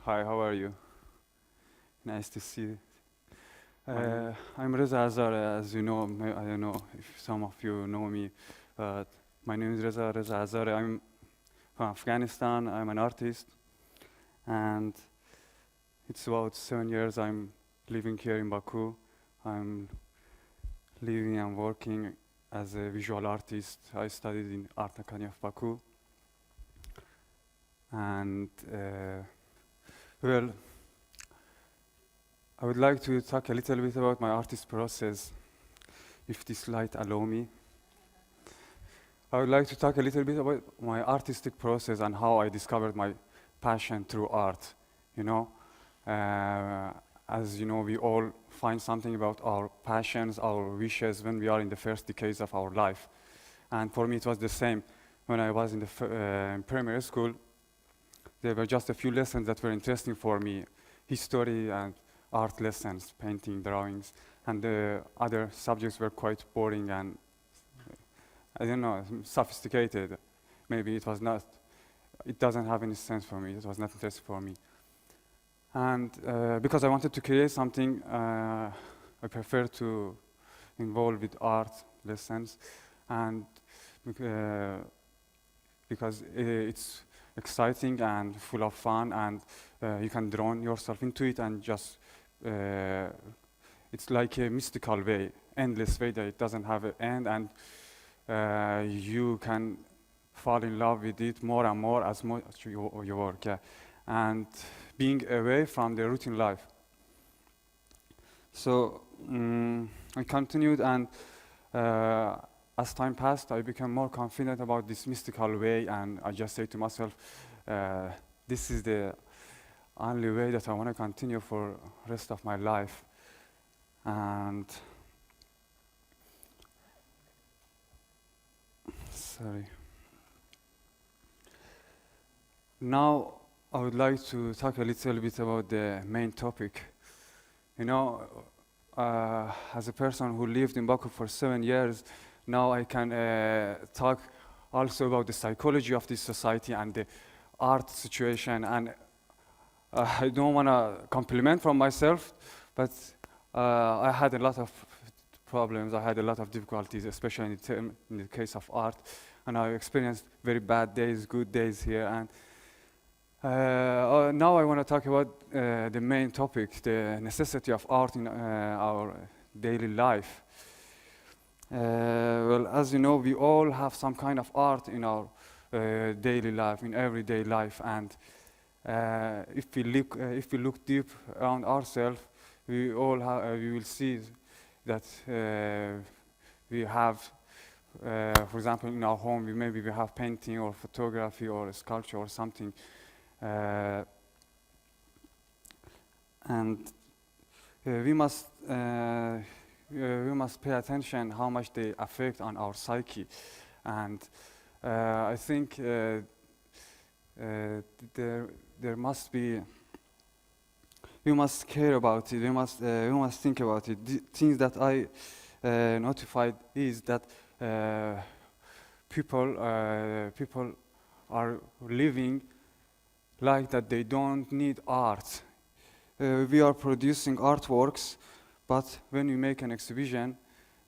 Hi, how are you? Nice to see you. I'm Reza Hazare, as you know. I don't know if some of you know me, but my name is Reza Hazare. I'm from Afghanistan. I'm an artist, and it's about 7 years I'm living here in Baku. I'm living and working as a visual artist. I studied in Art Academy of Baku, and well, I would like to talk a little bit about my artist process, if this light allow me. I would like to talk a little bit about my artistic process and how I discovered my passion through art. You know, as you know, we all find something about our passions, our wishes when we are in the first decades of our life. And for me, it was the same. When I was in the primary school, there were just a few lessons that were interesting for me, history and art lessons, painting, drawings, and the other subjects were quite boring and, I don't know, sophisticated. Maybe it was not, it doesn't have any sense for me, it was not interesting for me. And because I wanted to create something, I prefer to involve with art lessons, and because it's exciting and full of fun, and you can drown yourself into it and just it's like a mystical way, endless way that it doesn't have an end, and you can fall in love with it more and more as much as you work, yeah. And being away from the routine life. So I continued, and as time passed, I became more confident about this mystical way, and I just say to myself, this is the only way that I want to continue for the rest of my life. And sorry. Now I would like to talk a little bit about the main topic. You know, as a person who lived in Baku for 7 years, now I can talk also about the psychology of this society and the art situation. And I don't want to compliment from myself, but I had a lot of problems. I had a lot of difficulties, especially in the case of art. And I experienced very bad days, good days here. And now I want to talk about the main topic, the necessity of art in our daily life. Well, as you know, we all have some kind of art in our daily life, in everyday life, and if we look deep around ourselves, we will see that we have, for example, in our home, maybe we have painting or photography or sculpture or something, and we must pay attention how much they affect on our psyche. And I think there must be, we must care about it, we must think about it. The things that I notified is that people are living like that they don't need art. We are producing artworks, but when we make an exhibition,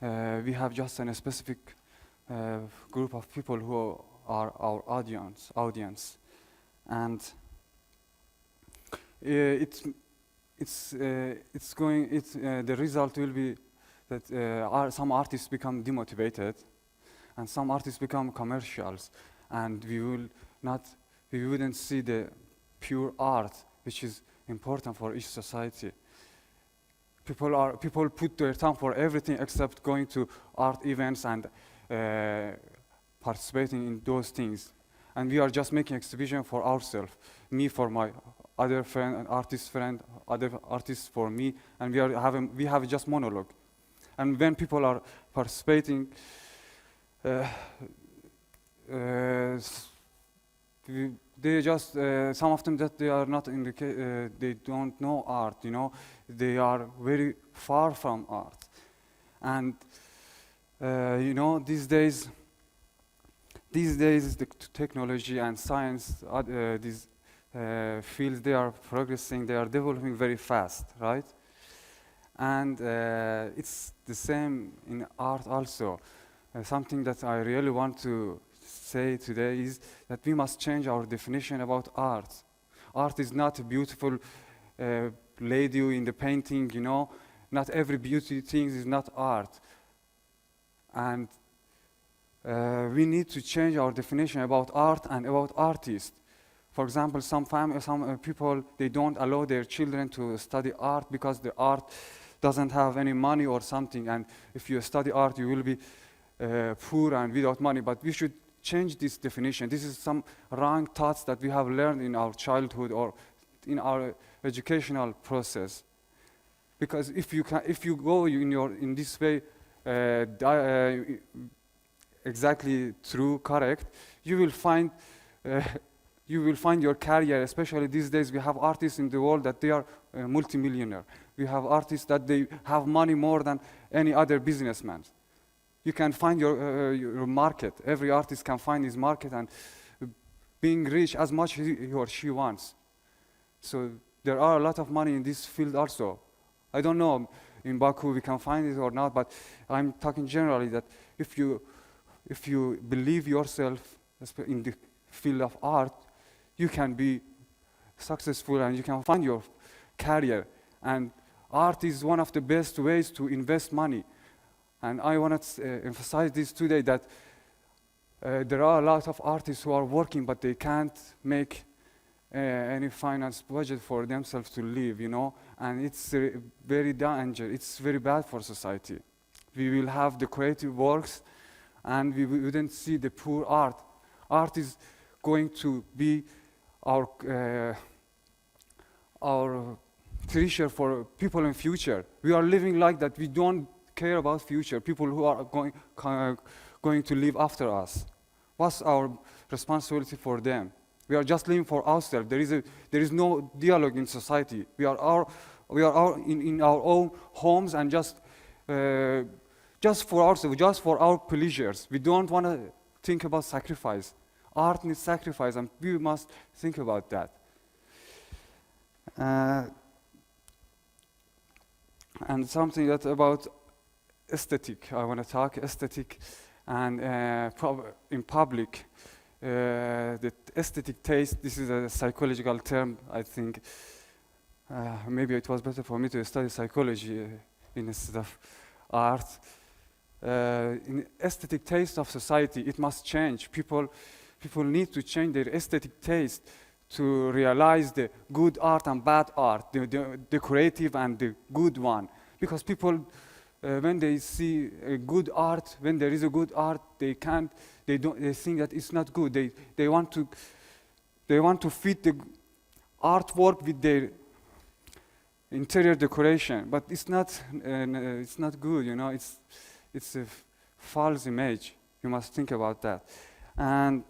we have just a specific group of people who are our audience. And the result will be that some artists become demotivated, and some artists become commercials, and we wouldn't see the pure art, which is important for each society. People put their time for everything except going to art events and participating in those things. And we are just making exhibition for ourselves. Me for my other friend, an artist friend, other artists for me, and we have just monologue. And when people are participating, they just some of them that they are not in the they don't know art. You know, they are very far from art, and you know, these days the technology and science, these fields, they are progressing, they are developing very fast, right? And it's the same in art also. Something that I really want to say today is that we must change our definition about art. Art is not a beautiful lady in the painting, you know. Not every beauty thing is not art. And we need to change our definition about art and about artists. For example, some people, they don't allow their children to study art because the art doesn't have any money or something. And if you study art, you will be poor and without money. But we should change this definition. This is some wrong thoughts that we have learned in our childhood or in our educational process. Because if you go in this way, exactly true, correct, you will find your career. Especially these days, we have artists in the world that they are multimillionaire. We have artists that they have money more than any other businessman. You can find your market. Every artist can find his market and being rich as much as he or she wants. So there are a lot of money in this field also. I don't know in Baku we can find it or not, but I'm talking generally that if you believe yourself in the field of art, you can be successful and you can find your career. And art is one of the best ways to invest money. And I want to emphasize this today that there are a lot of artists who are working, but they can't make any finance budget for themselves to live, you know, and it's very dangerous. It's very bad for society. We will have the creative works, and we wouldn't see the poor art. Art is going to be our treasure for people in future. We are living like that. We don't care about future. People who are going to live after us. What's our responsibility for them? We are just living for ourselves. There is no dialogue in society. We are in our own homes and just for ourselves, just for our pleasures. We don't want to think about sacrifice. Art needs sacrifice, and we must think about that. And something that about aesthetic. I want to talk aesthetic, and in public. The aesthetic taste, this is a psychological term, I think. Maybe it was better for me to study psychology instead of art. In aesthetic taste of society, it must change. People need to change their aesthetic taste to realize the good art and bad art, the creative and the good one. Because people, when they see a good art, when there is a good art, they think that it's not good. They want to fit the artwork with their interior decoration, but it's not good. You know, it's a false image. You must think about that. And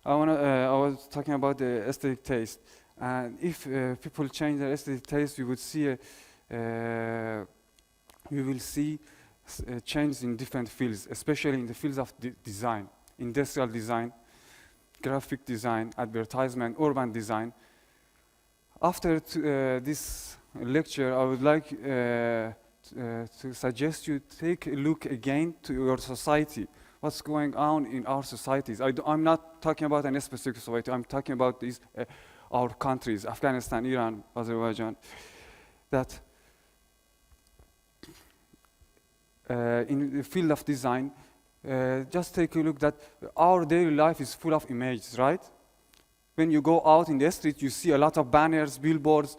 I was talking about the aesthetic taste. And if people change their aesthetic taste, you would see we will see change in different fields, especially in the fields of design, industrial design, graphic design, advertisement, urban design. After this lecture, I would like to suggest you take a look again to your society. What's going on in our societies? I'm not talking about any specific society. I'm talking about these our countries, Afghanistan, Iran, Azerbaijan. That in the field of design, just take a look that our daily life is full of images, right? When you go out in the street, you see a lot of banners, billboards,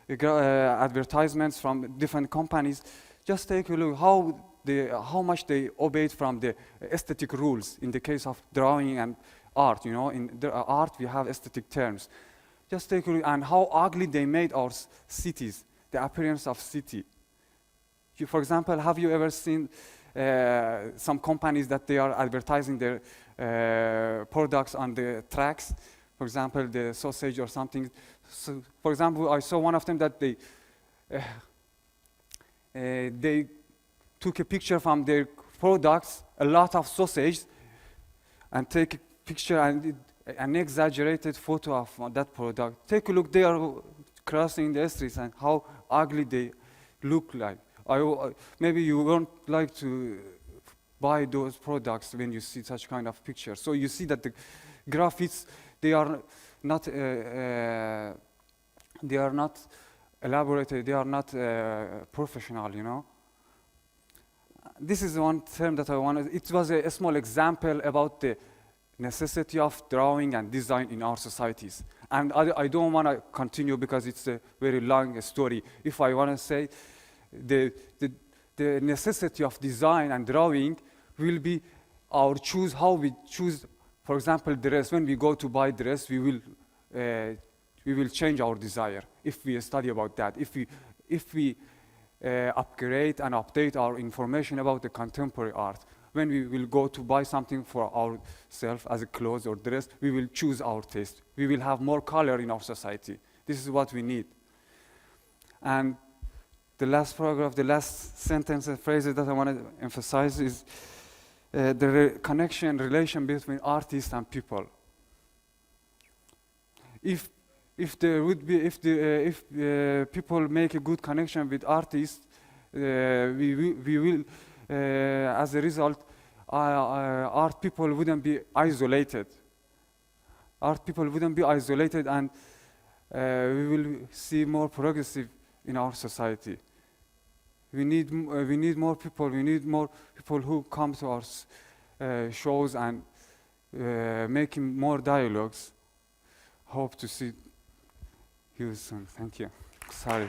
advertisements from different companies. Just take a look how much they obeyed from the aesthetic rules in the case of drawing and art. You know, in art we have aesthetic terms. Just take a look and how ugly they made our cities, the appearance of city. For example, have you ever seen some companies that they are advertising their products on the tracks? For example, the sausage or something. So, for example, I saw one of them that they took a picture from their products, a lot of sausage, and take a picture, and an exaggerated photo of that product. Take a look, they are crossing the streets and how ugly they look like. Maybe you won't like to buy those products when you see such kind of pictures. So you see that the graphics, they are not elaborated, they are not professional, you know. This is one term that I wanted. It was a small example about the necessity of drawing and design in our societies. And I don't want to continue because it's a very long story. If I want to say the necessity of design and drawing will be our choose, how we choose, for example, dress. When we go to buy dress, we will change our desire if we study about that. If we upgrade and update our information about the contemporary art. When we will go to buy something for ourselves as a clothes or dress, we will choose our taste. We will have more color in our society. This is what we need. And the last paragraph, the last sentence and phrases that I want to emphasize is the relation between artists and people. If people make a good connection with artists, we will, as a result, art people wouldn't be isolated. Art people wouldn't be isolated, and we will see more progressive in our society. We need more people. We need more people who come to our shows and making more dialogues. Hope to see you soon. Thank you. Sorry.